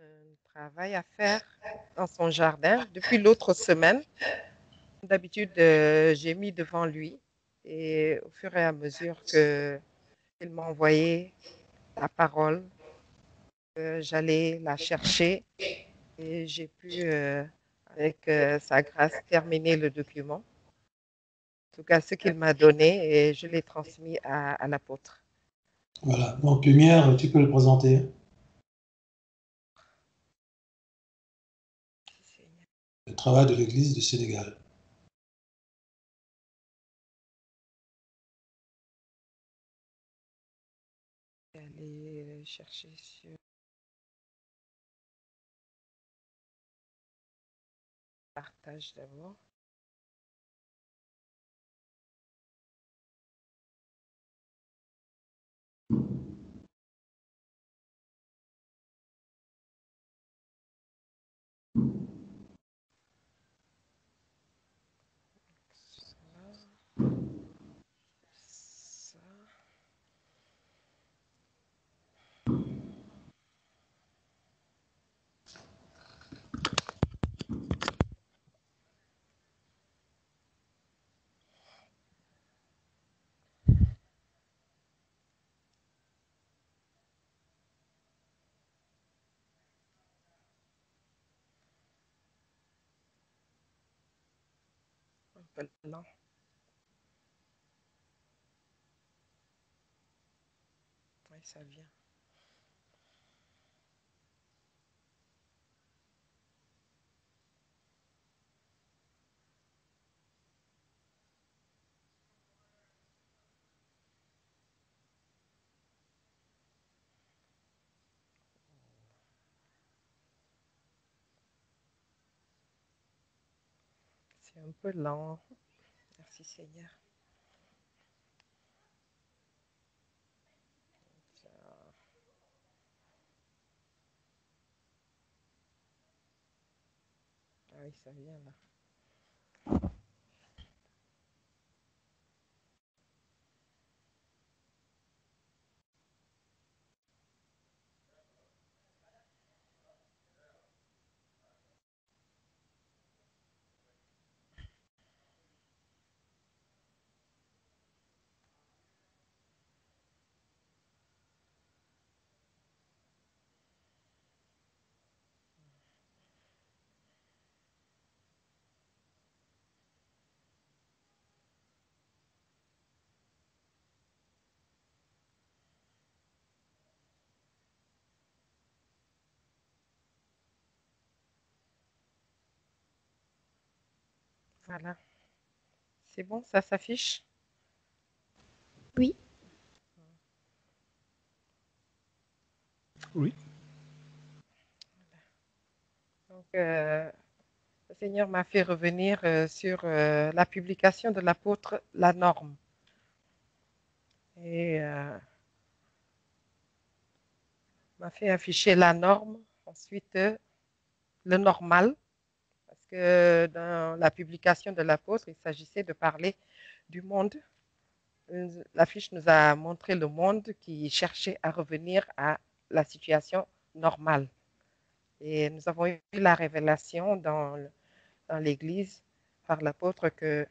un travail à faire dans son jardin depuis l'autre semaine. D'habitude, j'ai mis devant lui et au fur et à mesure qu'il m'a envoyé la parole, j'allais la chercher et j'ai pu, avec sa grâce, terminer le document. En tout cas, ce qu'il m'a donné et je l'ai transmis à l'apôtre. Voilà, donc Lumière, tu peux le présenter. Le travail de l'Église du Sénégal. Je vais aller chercher sur partage d'abord. Ça. Un peu lent. Oui, ça vient. C'est un peu lent. Merci Seigneur. Ça. Ah oui, ça vient là. Voilà. C'est bon, ça s'affiche? Oui. Oui. Donc, le Seigneur m'a fait revenir sur la publication de l'apôtre La Norme. Et m'a fait afficher la norme, ensuite le normal, parce que dans la publication de l'apôtre, il s'agissait de parler du monde. L'affiche nous a montré le monde qui cherchait à revenir à la situation normale. Et nous avons eu la révélation dans l'Église par l'apôtre que,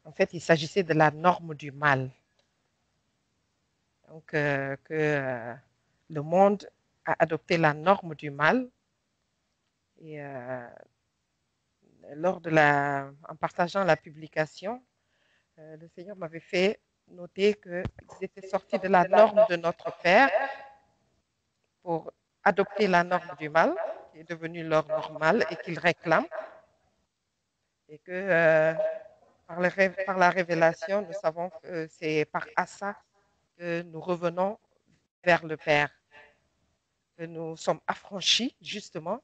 en fait, il s'agissait de la norme du mal. Donc, que le monde a adopté la norme du mal. Et en partageant la publication, le Seigneur m'avait fait noter qu'ils étaient sortis de la norme de notre Père pour adopter la norme du mal, qui est devenue leur normale et qu'ils réclament. Et que par la révélation, nous savons que c'est par Assa que nous revenons vers le Père, que nous sommes affranchis justement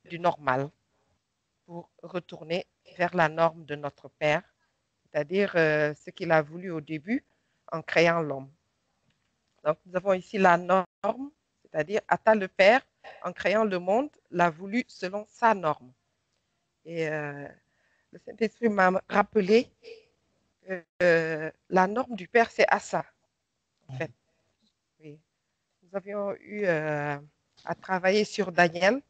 du normal pour retourner vers la norme de notre Père, c'est-à-dire ce qu'il a voulu au début en créant l'homme. Donc nous avons ici la norme, c'est-à-dire Ata le Père, en créant le monde, l'a voulu selon sa norme. Et le Saint-Esprit m'a rappelé que la norme du Père, c'est Assa, en fait. Oui. Nous avions eu a travaillé sur Daniel,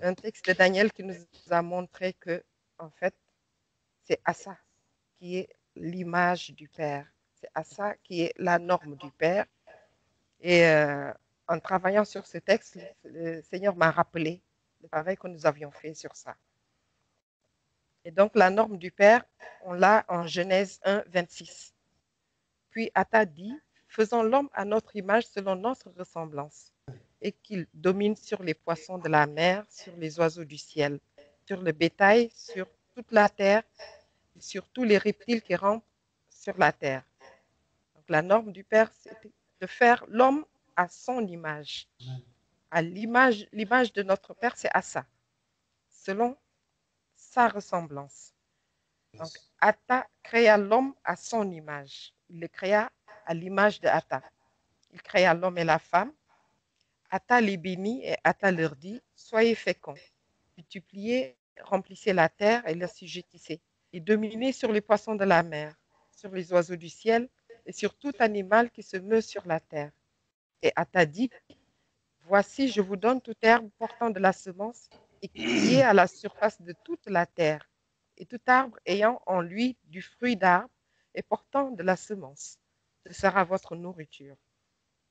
un texte de Daniel qui nous a montré que, en fait, c'est à ça qui est l'image du Père. C'est à ça qui est la norme du Père. Et en travaillant sur ce texte, le Seigneur m'a rappelé le travail que nous avions fait sur ça. Et donc, la norme du Père, on l'a en Genèse 1, 26. Puis Atta dit, faisons l'homme à notre image selon notre ressemblance, et qu'il domine sur les poissons de la mer, sur les oiseaux du ciel, sur le bétail, sur toute la terre, et sur tous les reptiles qui rampent sur la terre. Donc, la norme du Père, c'était de faire l'homme à son image. À l'image de notre Père, c'est à ça, selon sa ressemblance. Donc, Atta créa l'homme à son image. Il le créa à l'image de Atta. Il créa l'homme et la femme. Atta les bénit et Atta leur dit, soyez féconds, multipliez, remplissez la terre et l'assujettissez, et dominez sur les poissons de la mer, sur les oiseaux du ciel et sur tout animal qui se meut sur la terre. Et Atta dit, voici, je vous donne toute herbe portant de la semence et qui est à la surface de toute la terre, et tout arbre ayant en lui du fruit d'arbre et portant de la semence. Ce sera votre nourriture.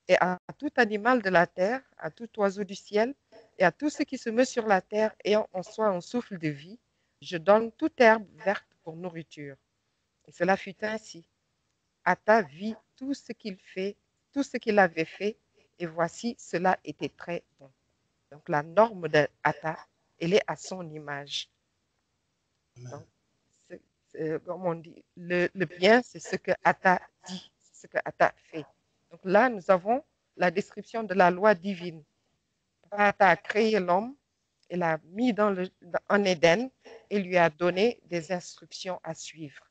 Et à tout animal de la terre, à tout oiseau du ciel, et à tout ce qui se meut sur la terre ayant en soi un souffle de vie, je donne toute herbe verte pour nourriture. Et cela fut ainsi. Atta vit tout ce qu'il avait fait, et voici, cela était très bon. Donc la norme d'Atta, elle est à son image. Donc, comme on dit, le bien, c'est ce que Atta dit, c'est ce que Atta fait. Donc là, nous avons la description de la loi divine. Atta a créé l'homme et l'a mis en Éden et lui a donné des instructions à suivre.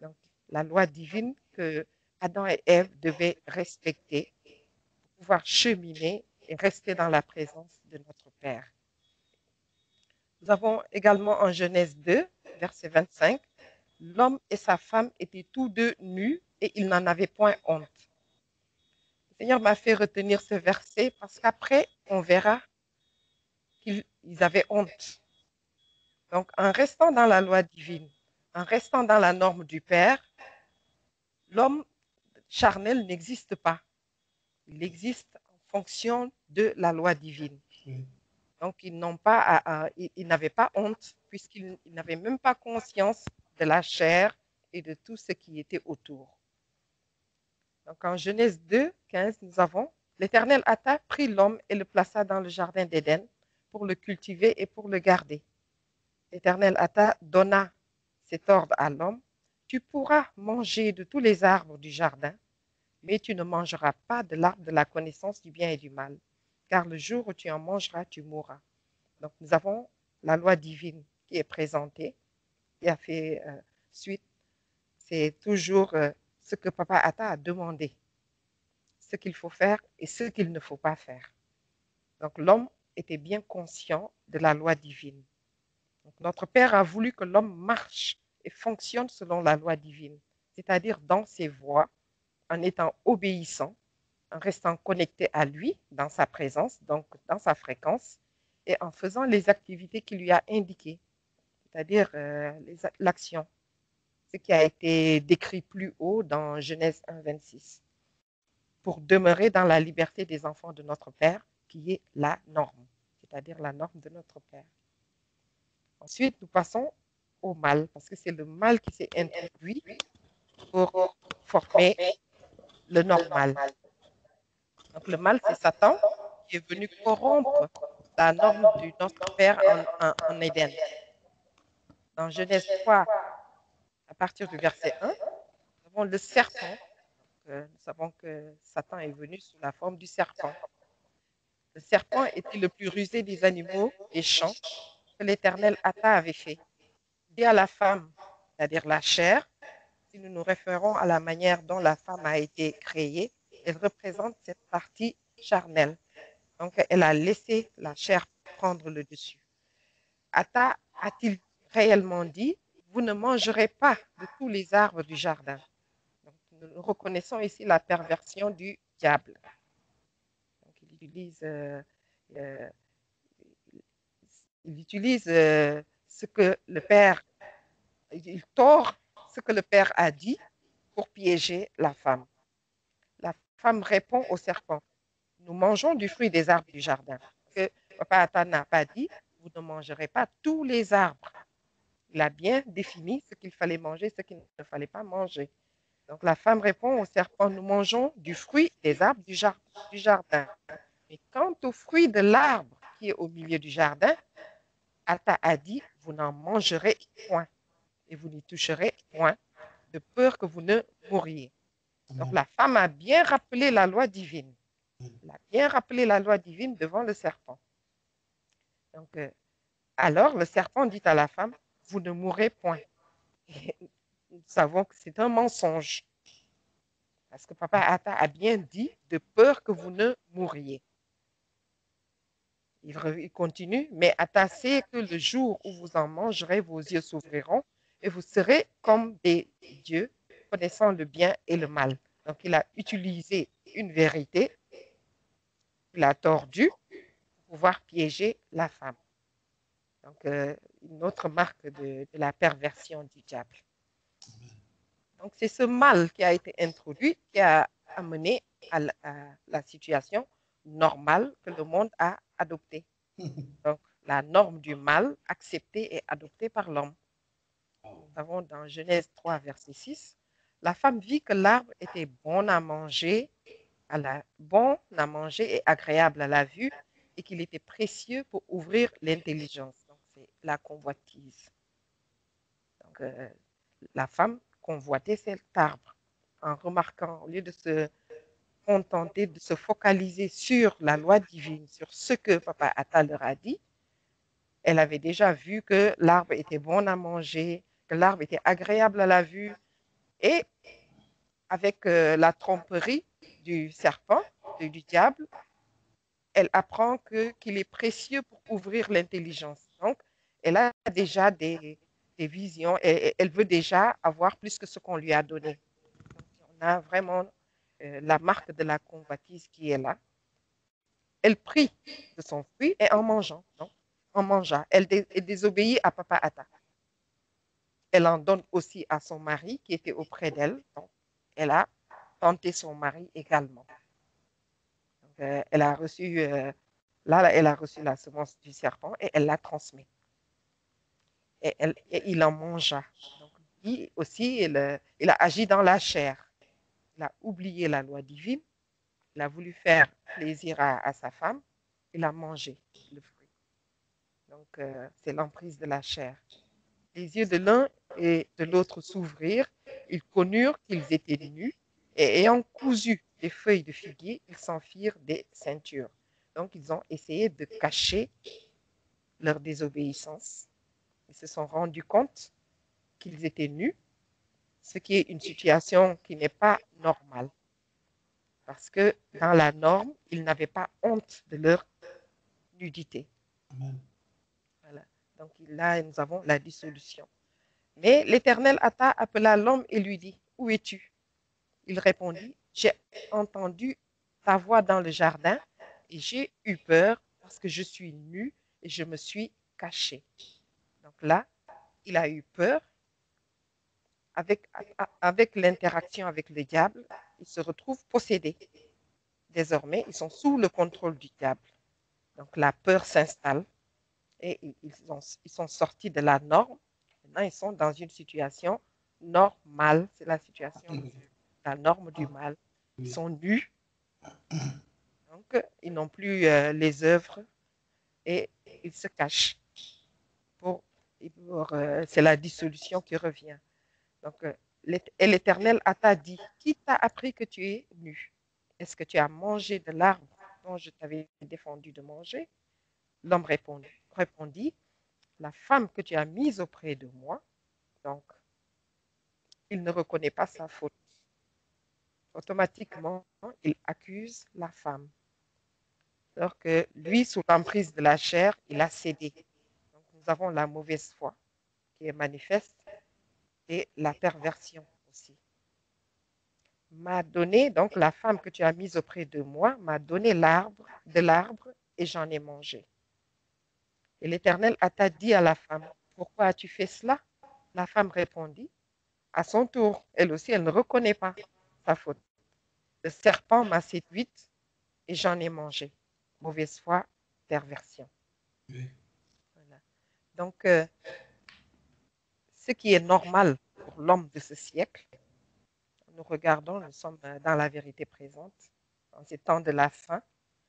Donc, la loi divine que Adam et Ève devaient respecter pour pouvoir cheminer et rester dans la présence de notre Père. Nous avons également en Genèse 2, verset 25, l'homme et sa femme étaient tous deux nus et ils n'en avaient point honte. Le Seigneur m'a fait retenir ce verset parce qu'après, on verra qu'ils avaient honte. Donc, en restant dans la loi divine, en restant dans la norme du Père, l'homme charnel n'existe pas. Il existe en fonction de la loi divine. Donc, ils n'avaient pas honte puisqu'ils n'avaient même pas conscience de la chair et de tout ce qui était autour. Donc, en Genèse 2, 15, nous avons l'Éternel Atta prit l'homme et le plaça dans le jardin d'Éden pour le cultiver et pour le garder. L'Éternel Atta donna cet ordre à l'homme, tu pourras manger de tous les arbres du jardin, mais tu ne mangeras pas de l'arbre de la connaissance du bien et du mal, car le jour où tu en mangeras, tu mourras. Donc, nous avons la loi divine qui est présentée, qui a fait suite. C'est toujours ce que Papa Atta a demandé, ce qu'il faut faire et ce qu'il ne faut pas faire. Donc, l'homme était bien conscient de la loi divine. Donc, notre Père a voulu que l'homme marche et fonctionne selon la loi divine, c'est-à-dire dans ses voies, en étant obéissant, en restant connecté à lui, dans sa présence, donc dans sa fréquence, et en faisant les activités qu'il lui a indiquées, c'est-à-dire l'action, ce qui a été décrit plus haut dans Genèse 1, 26, pour demeurer dans la liberté des enfants de notre Père, qui est la norme, c'est-à-dire la norme de notre Père. Ensuite, nous passons au mal, parce que c'est le mal qui s'est introduit pour former le normal. Donc le mal, c'est Satan qui est venu corrompre la norme de notre Père en Éden. Dans Genèse 3, à partir du verset 1, nous avons le serpent. Nous savons que Satan est venu sous la forme du serpent. Le serpent était le plus rusé des animaux des champs que l'Éternel Atta avait fait. Il dit à la femme, c'est-à-dire la chair, si nous nous référons à la manière dont la femme a été créée, elle représente cette partie charnelle. Donc, elle a laissé la chair prendre le dessus. Atta a-t-il réellement dit, vous ne mangerez pas de tous les arbres du jardin. Donc, nous reconnaissons ici la perversion du diable. Donc, il utilise euh, il utilise ce que le père, il tord ce que le père a dit pour piéger la femme. La femme répond au serpent, nous mangeons du fruit des arbres du jardin. Que Papa Ata n'a pas dit, vous ne mangerez pas tous les arbres. Il a bien défini ce qu'il fallait manger, ce qu'il ne fallait pas manger. Donc la femme répond au serpent, nous mangeons du fruit des arbres du jardin. Mais quant au fruit de l'arbre qui est au milieu du jardin, Ata a dit, vous n'en mangerez point et vous n'y toucherez point, de peur que vous ne mouriez. Donc Amen. la femme a bien rappelé la loi divine. Elle a bien rappelé la loi divine devant le serpent. Donc, alors le serpent dit à la femme, vous ne mourrez point. Et nous savons que c'est un mensonge. Parce que Papa Ata a bien dit, de peur que vous ne mouriez. Il continue, mais Ata sait que le jour où vous en mangerez, vos yeux s'ouvriront et vous serez comme des dieux, connaissant le bien et le mal. Donc il a utilisé une vérité, il a tordu pour pouvoir piéger la femme. Donc une autre marque de la perversion du diable. Donc c'est ce mal qui a été introduit qui a amené à la situation normale que le monde a adoptée. Donc, la norme du mal acceptée et adoptée par l'homme. Nous avons dans Genèse 3, verset 6, la femme vit que l'arbre était bon à manger et agréable à la vue et qu'il était précieux pour ouvrir l'intelligence. Donc, c'est la convoitise. Donc, la femme convoitait cet arbre en remarquant, au lieu de se contenter, de se focaliser sur la loi divine, sur ce que Papa Ata leur a dit, elle avait déjà vu que l'arbre était bon à manger, que l'arbre était agréable à la vue. Et avec la tromperie du serpent, du diable, elle apprend qu'il est précieux pour ouvrir l'intelligence. Donc, elle a déjà des visions et elle veut déjà avoir plus que ce qu'on lui a donné. Donc, on a vraiment la marque de la convoitise qui est là. Elle prit de son fruit et en mangeant, donc, en mangea. Elle désobéit à Papa Ata. Elle en donne aussi à son mari qui était auprès d'elle. Donc, elle a tenté son mari également. Donc, elle a reçu, elle a reçu la semence du serpent et elle la transmet. Et il en mangea. Donc, lui aussi, il a agi dans la chair. Il a oublié la loi divine. Il a voulu faire plaisir à sa femme. Il a mangé le fruit. Donc, c'est l'emprise de la chair. Les yeux de l'un et de l'autre s'ouvrirent. Ils connurent qu'ils étaient nus et ayant cousu des feuilles de figuier, ils s'en firent des ceintures. Donc, ils ont essayé de cacher leur désobéissance. Ils se sont rendus compte qu'ils étaient nus, ce qui est une situation qui n'est pas normale. Parce que dans la norme, ils n'avaient pas honte de leur nudité. Amen. Voilà. Donc là, nous avons la dissolution. Mais l'Éternel Ata appela l'homme et lui dit, où es-tu? Il répondit, j'ai entendu ta voix dans le jardin et j'ai eu peur parce que je suis nu et je me suis caché. Donc là, il a eu peur avec l'interaction avec le diable. Il se retrouve possédé. Désormais, ils sont sous le contrôle du diable. Donc la peur s'installe et ils sont sortis de la norme. Maintenant, ils sont dans une situation normale. C'est la situation de la norme du mal. Ils sont nus. Donc, ils n'ont plus les œuvres et ils se cachent. C'est la dissolution qui revient. Donc, et l'Éternel t'a dit, qui t'a appris que tu es nu? Est-ce que tu as mangé de l'arbre dont je t'avais défendu de manger? L'homme répondit, la femme que tu as mise auprès de moi. Donc, il ne reconnaît pas sa faute. Automatiquement, il accuse la femme. Alors que lui, sous l'emprise de la chair, il a cédé. Donc, nous avons la mauvaise foi qui est manifeste et la perversion aussi. M'a donné, donc la femme que tu as mise auprès de moi, m'a donné de l'arbre et j'en ai mangé. Et l'Éternel a dit à la femme, pourquoi as-tu fait cela? La femme répondit, à son tour, elle aussi, elle ne reconnaît pas sa faute. Le serpent m'a séduite et j'en ai mangé. Mauvaise foi, perversion. Oui. Voilà. Donc, ce qui est normal pour l'homme de ce siècle, nous regardons, nous sommes dans la vérité présente, en ces temps de la fin,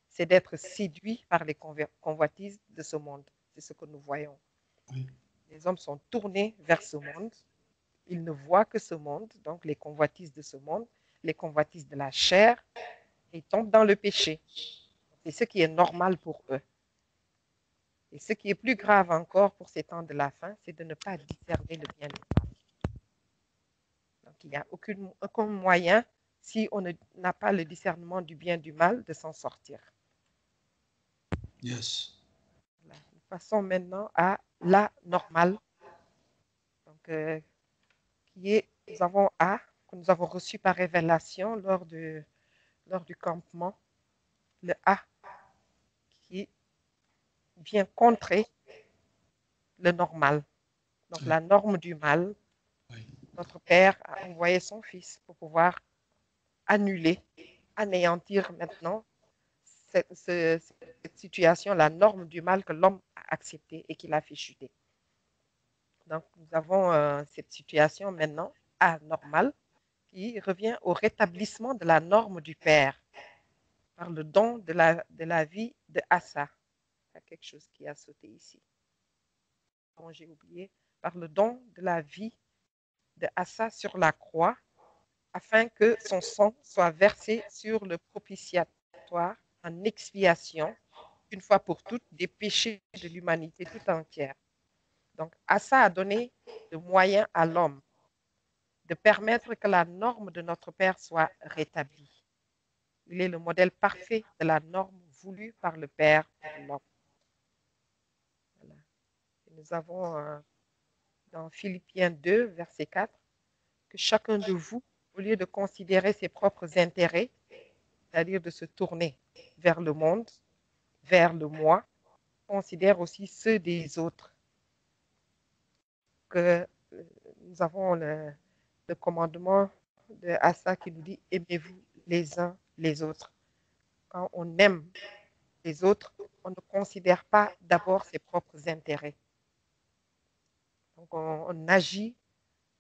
c'est d'être séduit par les convoitises de ce monde. C'est ce que nous voyons. Oui. Les hommes sont tournés vers ce monde. Ils ne voient que ce monde, donc les convoitises de ce monde, les convoitises de la chair, et ils tombent dans le péché. C'est ce qui est normal pour eux. Et ce qui est plus grave encore pour ces temps de la fin, c'est de ne pas discerner le bien et le mal. Donc, il n'y a aucun moyen, si on n'a pas le discernement du bien et du mal, de s'en sortir. Yes. Voilà. Nous passons maintenant à la normale. Donc, qui est, nous avons A, que nous avons reçu par révélation lors du campement. Le A qui vient contrer le normal. Donc, Oui. la norme du mal. Oui. Notre Père a envoyé son Fils pour pouvoir annuler, anéantir maintenant cette situation, la norme du mal que l'homme a acceptée et qu'il a fait chuter. Donc, nous avons cette situation maintenant anormale qui revient au rétablissement de la norme du Père par le don de la vie de Assa. Il y a quelque chose qui a sauté ici. Bon, j'ai oublié. Par le don de la vie de Assa sur la croix, afin que son sang soit versé sur le propitiatoire en expiation, une fois pour toutes, des péchés de l'humanité tout entière. Donc, Assa a donné le moyen à l'homme de permettre que la norme de notre Père soit rétablie. Il est le modèle parfait de la norme voulue par le Père pour l'homme. Voilà. Nous avons dans Philippiens 2, verset 4, que chacun de vous, au lieu de considérer ses propres intérêts, c'est-à-dire de se tourner vers le monde, vers le moi, considère aussi ceux des autres. Que nous avons le commandement de Assa qui nous dit aimez-vous les uns les autres. Quand on aime les autres, on ne considère pas d'abord ses propres intérêts. Donc on agit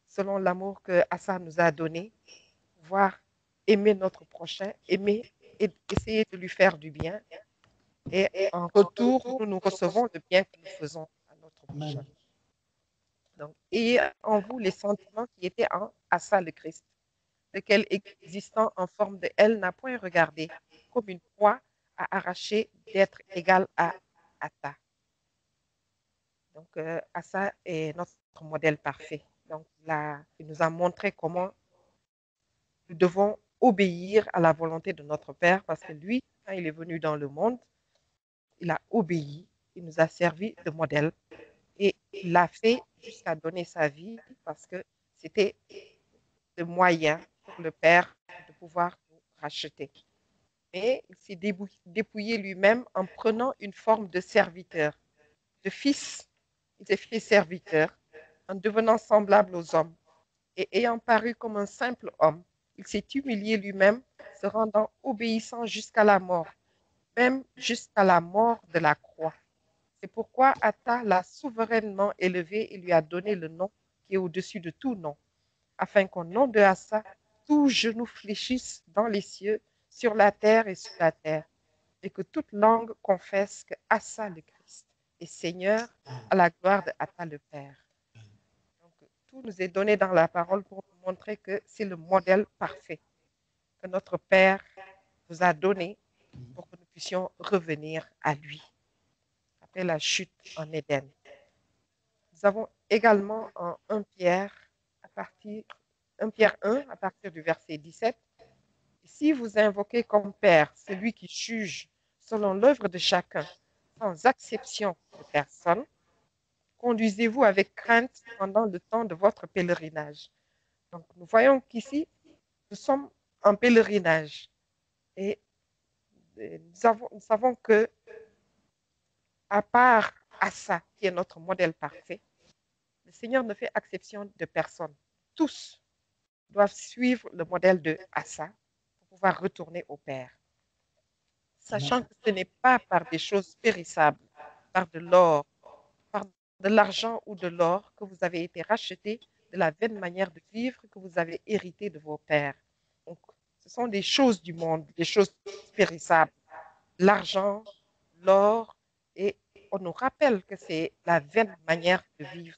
selon l'amour que Assa nous a donné, pouvoir aimer notre prochain, aimer et essayer de lui faire du bien. Et en retour, nous recevons le bien que nous faisons à notre prochain. Amen. Donc, ayez en vous les sentiments qui étaient en Assa le Christ, lequel existant en forme de elle n'a point regardé comme une proie à arracher d'être égal à Assa. Donc, Assa est notre modèle parfait. Donc, là, il nous a montré comment nous devons obéir à la volonté de notre Père, parce que lui, quand il est venu dans le monde, il a obéi, il nous a servi de modèle et il l'a fait jusqu'à donner sa vie parce que c'était le moyen pour le Père de pouvoir nous racheter. Mais il s'est dépouillé lui-même en prenant une forme de serviteur, de fils. Il s'est fait serviteur en devenant semblable aux hommes et ayant paru comme un simple homme, il s'est humilié lui-même, se rendant obéissant jusqu'à la mort, même jusqu'à la mort de la croix. C'est pourquoi Atta l'a souverainement élevé et lui a donné le nom qui est au-dessus de tout nom, afin qu'au nom de Assa, tout genou fléchisse dans les cieux, sur la terre et sous la terre, et que toute langue confesse que Assa le Christ est Seigneur à la gloire de Atta le Père. Donc, tout nous est donné dans la parole pour nous montrer que c'est le modèle parfait que notre Père nous a donné pour que nous puissions revenir à lui après la chute en Éden. Nous avons également en 1 Pierre, 1 Pierre 1, à partir du verset 17, si vous invoquez comme Père celui qui juge selon l'œuvre de chacun, sans exception de personne, conduisez-vous avec crainte pendant le temps de votre pèlerinage. Donc, nous voyons qu'ici, nous sommes en pèlerinage et nous savons que à part Assa, qui est notre modèle parfait, le Seigneur ne fait exception de personne. Tous doivent suivre le modèle de Assa pour pouvoir retourner au Père, Amen. sachant que ce n'est pas par des choses périssables, par de l'or, par de l'argent ou de l'or que vous avez été rachetés de la vaine manière de vivre que vous avez hérité de vos pères. Donc, ce sont des choses du monde, des choses périssables. L'argent, l'or, et on nous rappelle que c'est la vaine manière de vivre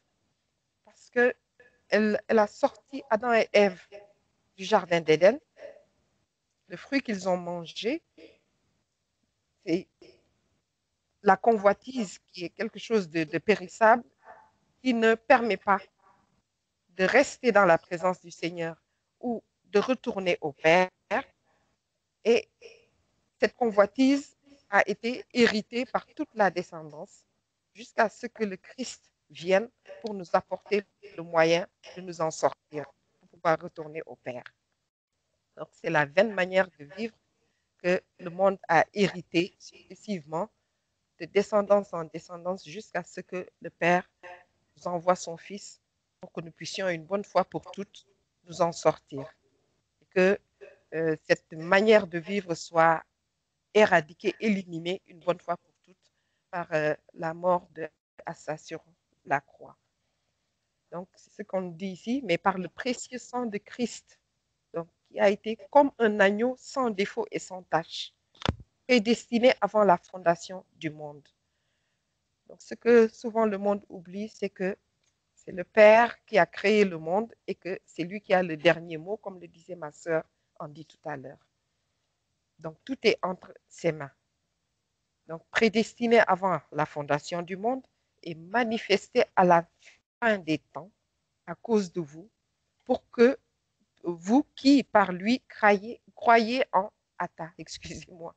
parce qu'elle a sorti Adam et Ève du jardin d'Éden. Le fruit qu'ils ont mangé, c'est la convoitise qui est quelque chose de périssable qui ne permet pas de rester dans la présence du Seigneur ou de retourner au Père. Et cette convoitise a été héritée par toute la descendance jusqu'à ce que le Christ vienne pour nous apporter le moyen de nous en sortir, pour pouvoir retourner au Père. Donc, c'est la vaine manière de vivre que le monde a hérité successivement de descendance en descendance jusqu'à ce que le Père nous envoie son Fils pour que nous puissions une bonne fois pour toutes nous en sortir. Et que cette manière de vivre soit éradiquée, éliminée une bonne fois pour toutes par la mort de Assa sur la croix. Donc, c'est ce qu'on dit ici, mais par le précieux sang de Christ, donc, qui a été comme un agneau sans défaut et sans tache, prédestiné avant la fondation du monde. Donc, ce que souvent le monde oublie, c'est que c'est le Père qui a créé le monde et que c'est lui qui a le dernier mot, comme le disait ma sœur Andy tout à l'heure. Donc, tout est entre ses mains. Donc, prédestiné avant la fondation du monde et manifesté à la fin des temps à cause de vous, pour que vous qui, par lui, croyez en Atta, excusez-moi,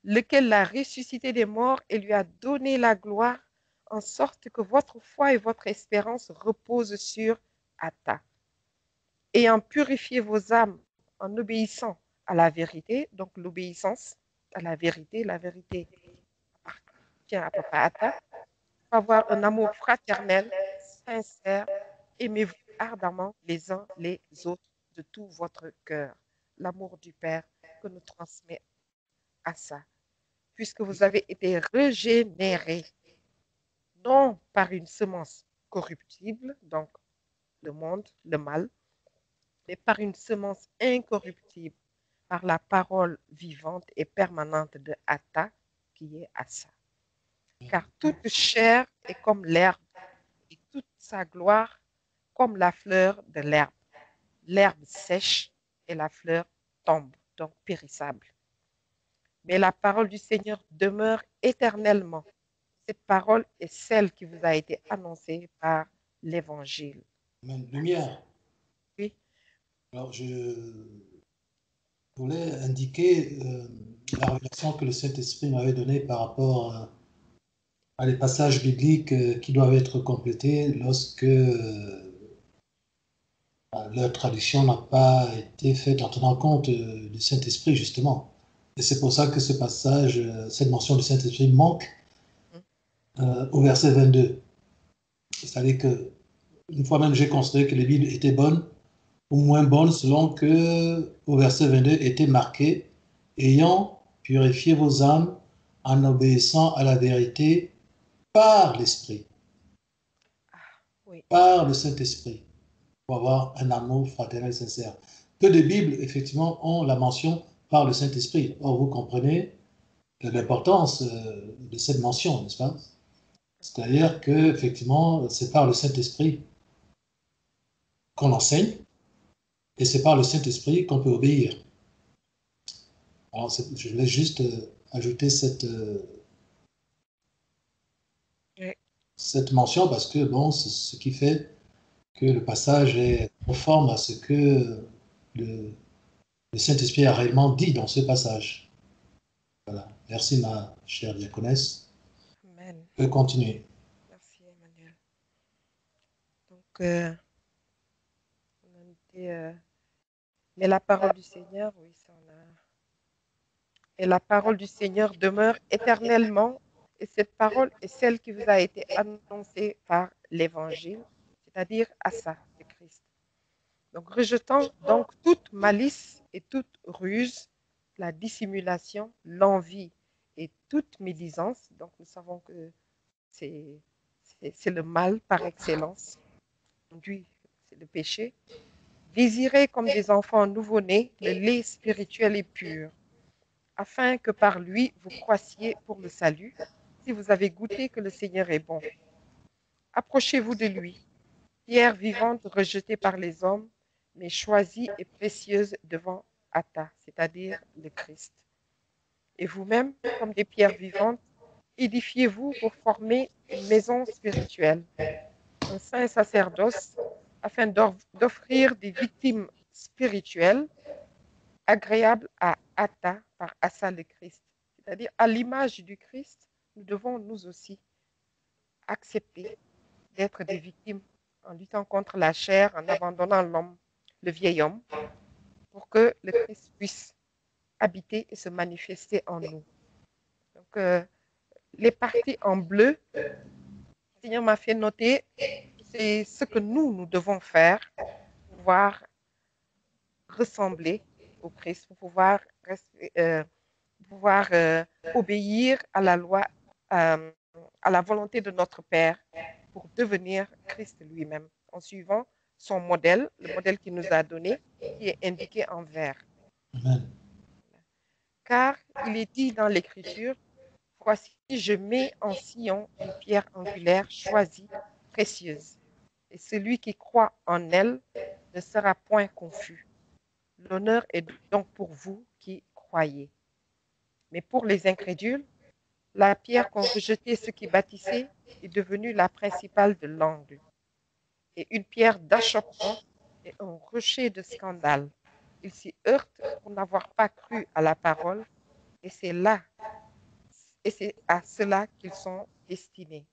lequel l'a ressuscité des morts et lui a donné la gloire, en sorte que votre foi et votre espérance reposent sur Atta. Ayant purifié vos âmes en obéissant à la vérité, donc l'obéissance à la vérité appartient à Papa Atta, pour avoir un amour fraternel, sincère, aimez-vous ardemment les uns les autres de tout votre cœur. L'amour du Père que nous transmet Assa, puisque vous avez été régénérés, non par une semence corruptible, donc le monde, le mal, mais par une semence incorruptible, par la parole vivante et permanente de Atta, qui est Assa. Car toute chair est comme l'herbe, et toute sa gloire comme la fleur de l'herbe. L'herbe sèche et la fleur tombe, donc périssable. Mais la parole du Seigneur demeure éternellement. Cette parole est celle qui vous a été annoncée par l'Évangile. Amen. Lumière. Oui. Alors, je voulais indiquer la révélation que le Saint-Esprit m'avait donnée par rapport à les passages bibliques qui doivent être complétés lorsque leur traduction n'a pas été faite en tenant compte du Saint-Esprit, justement. Et c'est pour ça que ce passage, cette mention du Saint-Esprit manque au verset 22. C'est-à-dire que, une fois même, j'ai considéré que les Bibles étaient bonnes, ou moins bonnes, selon que, au verset 22, était marqué ayant purifié vos âmes en obéissant à la vérité par l'Esprit, Oui. par le Saint-Esprit, pour avoir un amour fraternel sincère. Peu de Bibles, effectivement, ont la mention par le Saint-Esprit. Or, vous comprenez l'importance de cette mention, n'est-ce pas? C'est-à-dire que, effectivement, c'est par le Saint-Esprit qu'on enseigne et c'est par le Saint-Esprit qu'on peut obéir. Alors, je voulais juste ajouter Oui. cette mention parce que, bon, c'est ce qui fait que le passage est conforme à ce que le Saint-Esprit a réellement dit dans ce passage. Voilà. Merci, ma chère diaconesse. Amen. Je peux continuer. Merci, Emmanuel. Donc, on a noté, mais la parole du Seigneur, oui, ça on a. Et la parole du Seigneur demeure éternellement Et cette parole est celle qui vous a été annoncée par l'Évangile, c'est-à-dire Assa, le Christ. Donc, rejetant donc toute malice et toute ruse, la dissimulation, l'envie et toute médisance. Donc, nous savons que c'est le mal par excellence. Conduit, c'est le péché. Désirez comme des enfants nouveau-nés le lait spirituel et pur, afin que par lui vous croissiez pour le salut, si vous avez goûté que le Seigneur est bon. Approchez-vous de lui, pierre vivante rejetée par les hommes, mais choisie et précieuse devant Atha, c'est-à-dire le Christ. Et vous-même, comme des pierres vivantes, édifiez-vous pour former une maison spirituelle, un saint sacerdoce, afin d'offrir des victimes spirituelles agréables à Atha par Assa le Christ. C'est-à-dire, à l'image du Christ, nous devons nous aussi accepter d'être des victimes en luttant contre la chair, en abandonnant l'homme, le vieil homme, pour que le Christ puisse habiter et se manifester en nous. Donc, les parties en bleu, le Seigneur m'a fait noter, c'est ce que nous devons faire pour pouvoir ressembler au Christ, pour pouvoir, obéir à la loi, à la volonté de notre Père, pour devenir Christ lui-même, en suivant son modèle, le modèle qu'il nous a donné, qui est indiqué en vert. Amen. Car il est dit dans l'Écriture, voici, je mets en Sion une pierre angulaire choisie, précieuse, et celui qui croit en elle ne sera point confus. L'honneur est donc pour vous qui croyez. Mais pour les incrédules, la pierre qu'ont rejetée ceux qui bâtissaient est devenue la principale de l'angle, et une pierre d'achoppement et un rocher de scandale. Ils s'y heurtent pour n'avoir pas cru à la parole, et c'est à cela qu'ils sont destinés.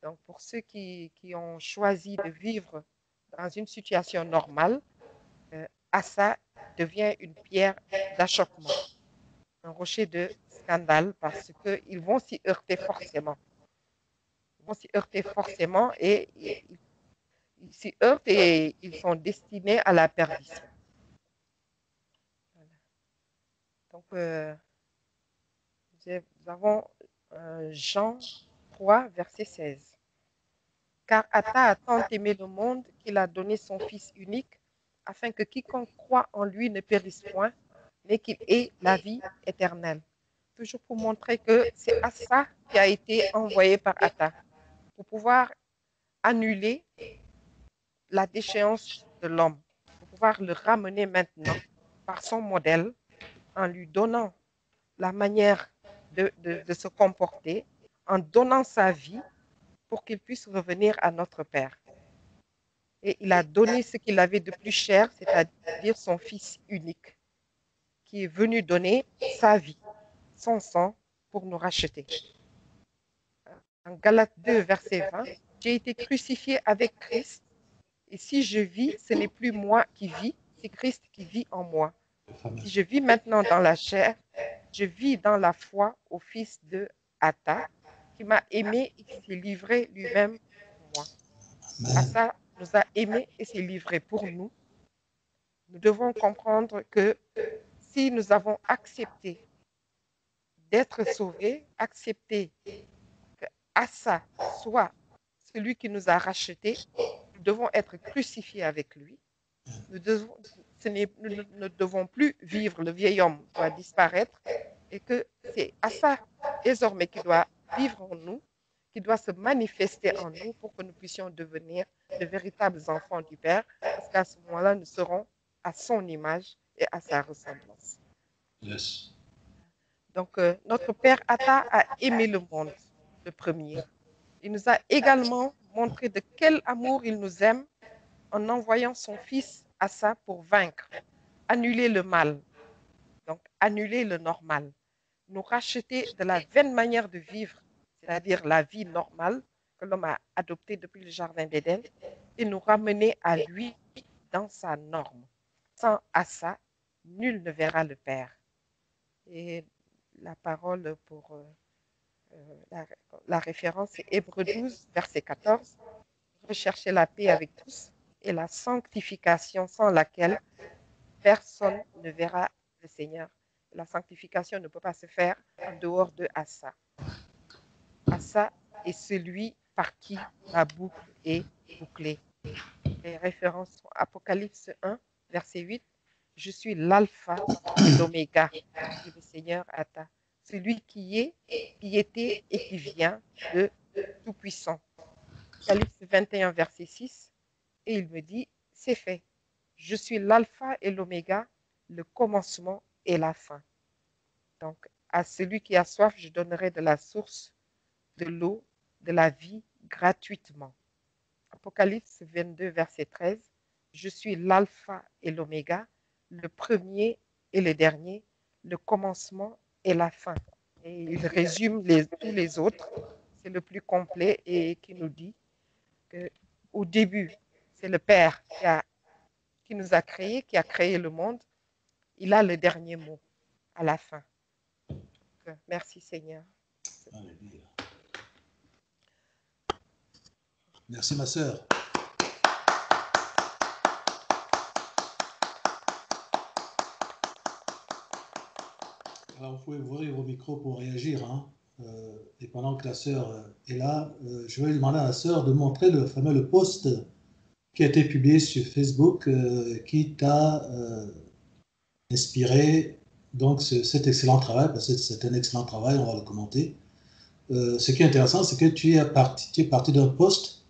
Donc, pour ceux qui ont choisi de vivre dans une situation normale, Assa devient une pierre d'achoppement, un rocher de scandale, parce qu'ils vont s'y heurter forcément. Ils vont s'y heurter forcément et ils s'y heurtent et ils sont destinés à la perdition. Voilà. Donc, nous avons Jean 3, verset 16. Car Atha a tant aimé le monde qu'il a donné son Fils unique, afin que quiconque croit en lui ne périsse point, mais qu'il ait la vie éternelle. Toujours pour montrer que c'est Assa qui a été envoyé par Atha, pour pouvoir annuler la déchéance de l'homme, pour pouvoir le ramener maintenant par son modèle, en lui donnant la manière de se comporter, en donnant sa vie pour qu'il puisse revenir à notre Père. Et il a donné ce qu'il avait de plus cher, c'est-à-dire son Fils unique, qui est venu donner sa vie, son sang, pour nous racheter. En Galates 2, verset 20, j'ai été crucifié avec Christ, et si je vis, ce n'est plus moi qui vis, c'est Christ qui vit en moi. Si je vis maintenant dans la chair, je vis dans la foi au Fils de Atha, qui m'a aimé et qui s'est livré lui-même pour moi. Assa nous a aimés et s'est livré pour nous. Nous devons comprendre que si nous avons accepté d'être sauvés, accepté que Assa soit celui qui nous a rachetés, nous devons être crucifiés avec lui. Nous ne devons plus vivre, le vieil homme doit disparaître, et que c'est Assa désormais qui doit vivre en nous, qui doit se manifester en nous pour que nous puissions devenir de véritables enfants du Père, parce qu'à ce moment-là, nous serons à son image et à sa ressemblance. Yes. Donc, notre Père Atha a aimé le monde, le premier. Il nous a également montré de quel amour il nous aime en envoyant son Fils Assa pour vaincre, annuler le mal, donc annuler le normal, nous racheter de la vaine manière de vivre, c'est-à-dire la vie normale que l'homme a adoptée depuis le Jardin d'Éden, et nous ramener à lui dans sa norme. Sans Assa, nul ne verra le Père. Et la parole pour la, la référence est Hébreux 12, verset 14. Recherchez la paix avec tous et la sanctification sans laquelle personne ne verra le Seigneur. La sanctification ne peut pas se faire en dehors de Assa. Assa est celui par qui la boucle est bouclée. Les références sont Apocalypse 1, verset 8. Je suis l'alpha et l'oméga, dit le Seigneur Atta, celui qui est, qui était et qui vient, le Tout-Puissant. Apocalypse 21, verset 6. Et il me dit, c'est fait. Je suis l'alpha et l'oméga, le commencement et la fin. Donc, à celui qui a soif, je donnerai de la source de l'eau, de la vie gratuitement. Apocalypse 22, verset 13. Je suis l'alpha et l'oméga, le premier et le dernier, le commencement et la fin. Et il résume tous les autres. C'est le plus complet et qui nous dit qu'au début, c'est le Père qui nous a créés, qui a créé le monde. Il a le dernier mot à la fin. Donc, merci Seigneur. Merci ma sœur. Alors, vous pouvez ouvrir vos micros pour réagir. Hein. Et pendant que la sœur est là, je vais demander à la sœur de montrer le fameux post qui a été publié sur Facebook qui t'a inspiré donc cet excellent travail, parce que c'est un excellent travail, on va le commenter. Ce qui est intéressant, c'est que tu es parti d'un post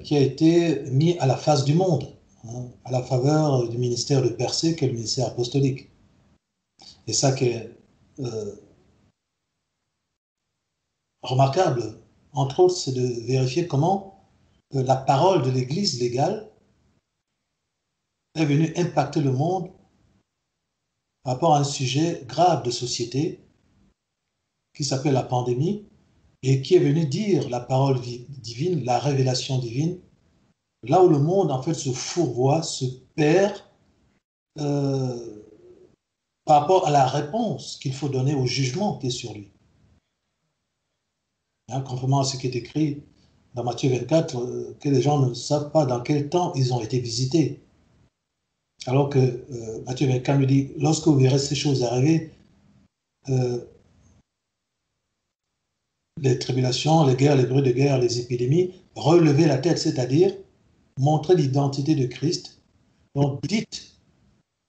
qui a été mis à la face du monde, hein, à la faveur du ministère de Persée, qui est le ministère apostolique. Et ça qui est remarquable, entre autres, c'est de vérifier comment la parole de l'Église légale est venue impacter le monde par rapport à un sujet grave de société qui s'appelle la pandémie et qui est venu dire la parole divine, la révélation divine, là où le monde en fait se fourvoie, se perd par rapport à la réponse qu'il faut donner au jugement qui est sur lui. Hein, contrairement à ce qui est écrit dans Matthieu 24, que les gens ne savent pas dans quel temps ils ont été visités. Alors que Matthieu 24 nous dit, lorsque vous verrez ces choses arriver, les tribulations, les guerres, les bruits de guerre, les épidémies, relevez la tête, c'est-à-dire montrer l'identité de Christ. Donc dites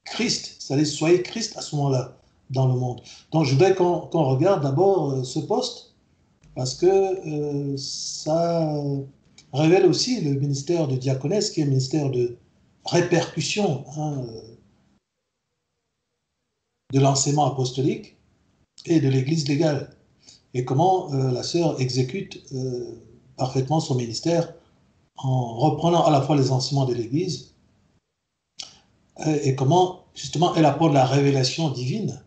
Christ, c'est-à-dire soyez Christ à ce moment-là dans le monde. Donc je voudrais qu'on regarde d'abord ce poste, parce que ça révèle aussi le ministère de diaconesse, qui est un ministère de répercussion hein, de l'enseignement apostolique et de l'Église légale. Et comment la sœur exécute parfaitement son ministère en reprenant à la fois les enseignements de l'Église et comment justement elle apporte la révélation divine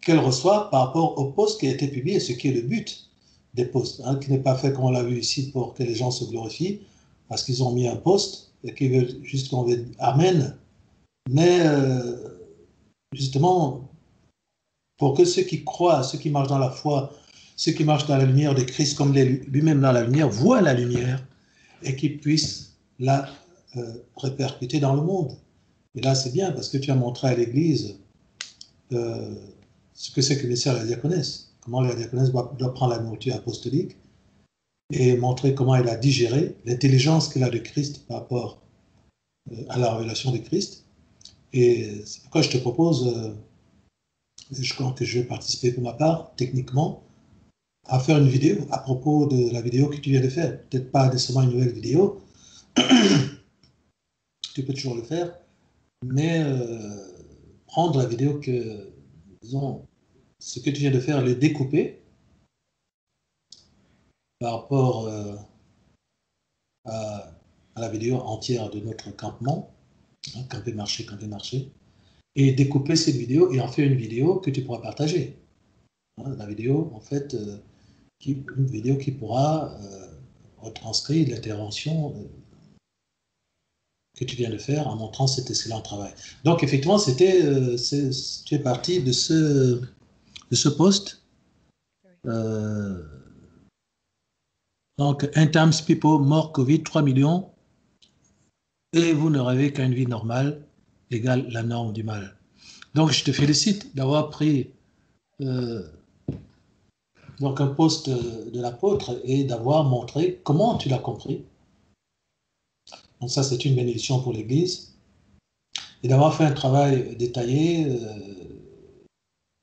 qu'elle reçoit par rapport au post qui a été publié, ce qui est le but des posts, hein, qui n'est pas fait comme on l'a vu ici pour que les gens se glorifient, parce qu'ils ont mis un post et qu'ils veulent juste qu'on dise Amen, mais justement pour que ceux qui croient, ceux qui marchent dans la foi, ceux qui marchent dans la lumière de Christ comme lui-même dans la lumière, voient la lumière et qu'ils puissent la répercuter dans le monde. Et là, c'est bien parce que tu as montré à l'Église ce que c'est que le ministère de la diaconesse, comment la diaconesse doit prendre la nourriture apostolique et montrer comment elle a digéré l'intelligence qu'elle a de Christ par rapport à la révélation de Christ. Et c'est pourquoi je te propose, je crois que je vais participer pour ma part, techniquement, à faire une vidéo à propos de la vidéo que tu viens de faire. Peut-être pas nécessairement une nouvelle vidéo, tu peux toujours le faire, mais prendre la vidéo que, disons, ce que tu viens de faire, le découper par rapport à la vidéo entière de notre campement, hein, camper, marcher, et découper cette vidéo et en faire une vidéo que tu pourras partager. Hein, la vidéo, en fait, une vidéo qui pourra retranscrire l'intervention que tu viens de faire en montrant cet excellent travail. Donc, effectivement, tu es parti de de ce post. Donc, un times people, mort, Covid, 3 millions, et vous ne rêvez qu'à une vie normale égale la norme du mal. Donc, je te félicite d'avoir pris donc un post de l'apôtre et d'avoir montré comment tu l'as compris. Donc ça, c'est une bénédiction pour l'Église. Et d'avoir fait un travail détaillé,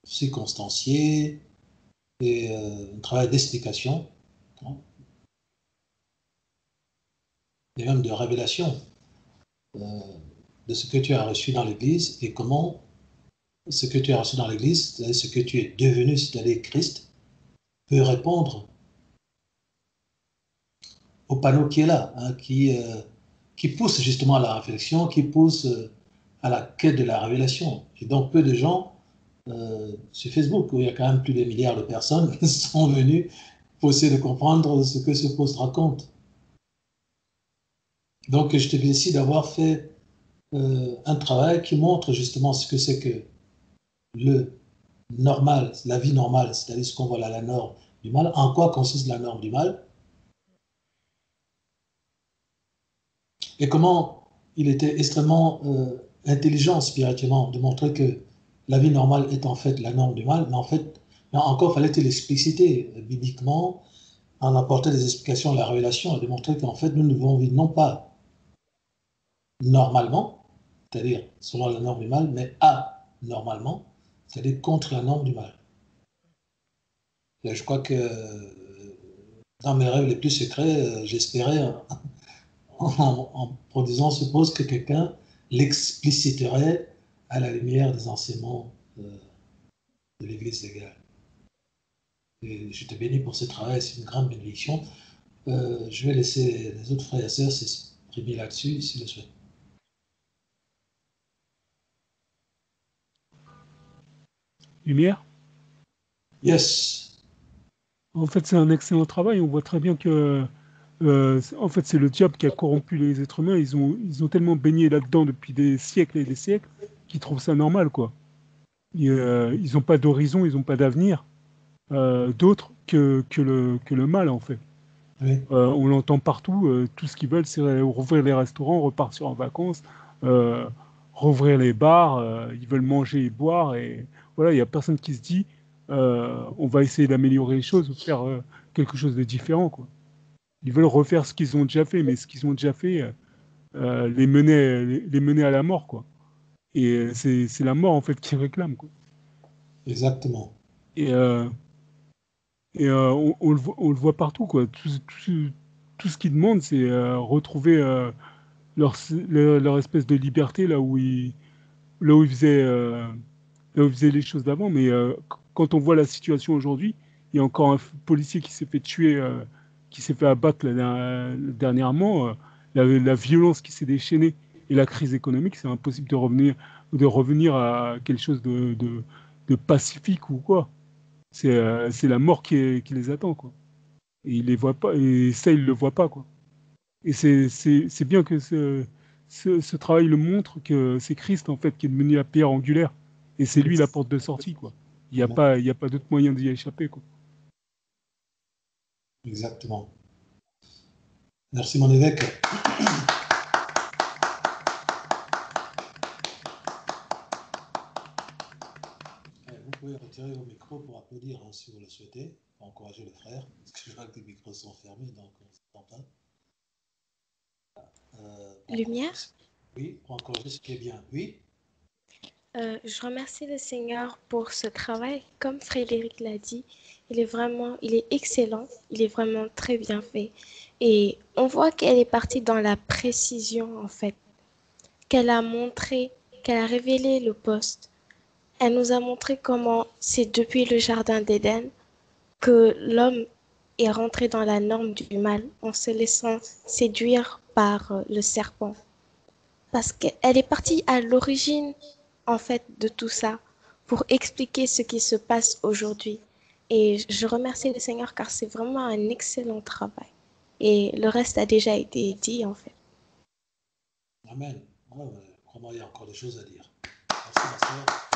circonstancié, et un travail d'explication, hein, et même de révélation de ce que tu as reçu dans l'Église et comment ce que tu as reçu dans l'Église, c'est-à-dire ce que tu es devenu, c'est-à-dire Christ, peut répondre au panneau qui est là, hein, qui pousse justement à la réflexion, qui pousse à la quête de la révélation. Et donc peu de gens sur Facebook, où il y a quand même plus de milliards de personnes, sont venus pour essayer de comprendre ce que ce post raconte. Donc je te félicite d'avoir fait un travail qui montre justement ce que c'est que le normal, la vie normale, c'est-à-dire ce qu'on voit là, la norme du mal, en quoi consiste la norme du mal, et comment il était extrêmement intelligent spirituellement de montrer que la vie normale est en fait la norme du mal, mais en fait, encore fallait-il l'expliciter bibliquement, en apportant des explications à la révélation et de montrer qu'en fait, nous devons vivre non pas normalement, c'est-à-dire selon la norme du mal, mais anormalement, c'est-à-dire contre la norme du mal. Et je crois que dans mes rêves les plus secrets, j'espérais, en produisant ce poste, que quelqu'un l'expliciterait à la lumière des enseignements de l'Église légale. Et je te bénis pour ce travail, c'est une grande bénédiction. Je vais laisser les autres frères et sœurs s'exprimer là-dessus, s'ils le souhaitent. Lumière. Yes. En fait, c'est un excellent travail. On voit très bien que, en fait, c'est le diable qui a corrompu les êtres humains. Ils ont tellement baigné là-dedans depuis des siècles et des siècles qu'ils trouvent ça normal, quoi. Ils n'ont pas d'horizon, ils n'ont pas d'avenir d'autre que le mal, en fait. Oui. On l'entend partout. Tout ce qu'ils veulent, c'est rouvrir les restaurants, repartir en vacances, rouvrir les bars. Ils veulent manger et boire. Et voilà, il n'y a personne qui se dit on va essayer d'améliorer les choses ou faire quelque chose de différent, quoi. Ils veulent refaire ce qu'ils ont déjà fait, mais ce qu'ils ont déjà fait les mener à la mort, quoi. Et c'est la mort, en fait, qu'ils réclament, quoi. Exactement. Et, on le voit partout, quoi. Tout ce qu'ils demandent, c'est retrouver leur espèce de liberté là où ils faisaient, là où ils faisaient les choses d'avant. Mais quand on voit la situation aujourd'hui, il y a encore un policier qui s'est fait tuer, qui s'est fait abattre dernièrement. La violence qui s'est déchaînée et la crise économique, c'est impossible de revenir à quelque chose de pacifique ou quoi. C'est la mort qui les attend, quoi. Et ils les voient pas, et ça, ils le voient pas, quoi. Et c'est bien que ce travail le montre que c'est Christ, en fait, qui est devenu la pierre angulaire. Et c'est lui la porte de sortie, quoi. Il y a pas d'autre moyen d'y échapper, quoi. Exactement. Merci, mon évêque. Vous pouvez retirer vos micros pour applaudir, hein, si vous le souhaitez, pour encourager le frère, parce que je vois que les micros sont fermés, donc on ne s'entend pas. Lumière. Oui, pour encourager ce qui est bien. Oui. Je remercie le Seigneur pour ce travail. Comme Frédéric l'a dit, il est excellent, il est vraiment très bien fait. Et on voit qu'elle est partie dans la précision, en fait, qu'elle a montré, qu'elle a révélé le poste. Elle nous a montré comment c'est depuis le Jardin d'Éden que l'homme est rentré dans la norme du mal en se laissant séduire par le serpent. Parce qu'elle est partie à l'origine, en fait, de tout ça pour expliquer ce qui se passe aujourd'hui. Et je remercie le Seigneur car c'est vraiment un excellent travail. Et le reste a déjà été dit, en fait. Amen. Ouais, vraiment, il y a encore des choses à dire. Merci, ma sœur.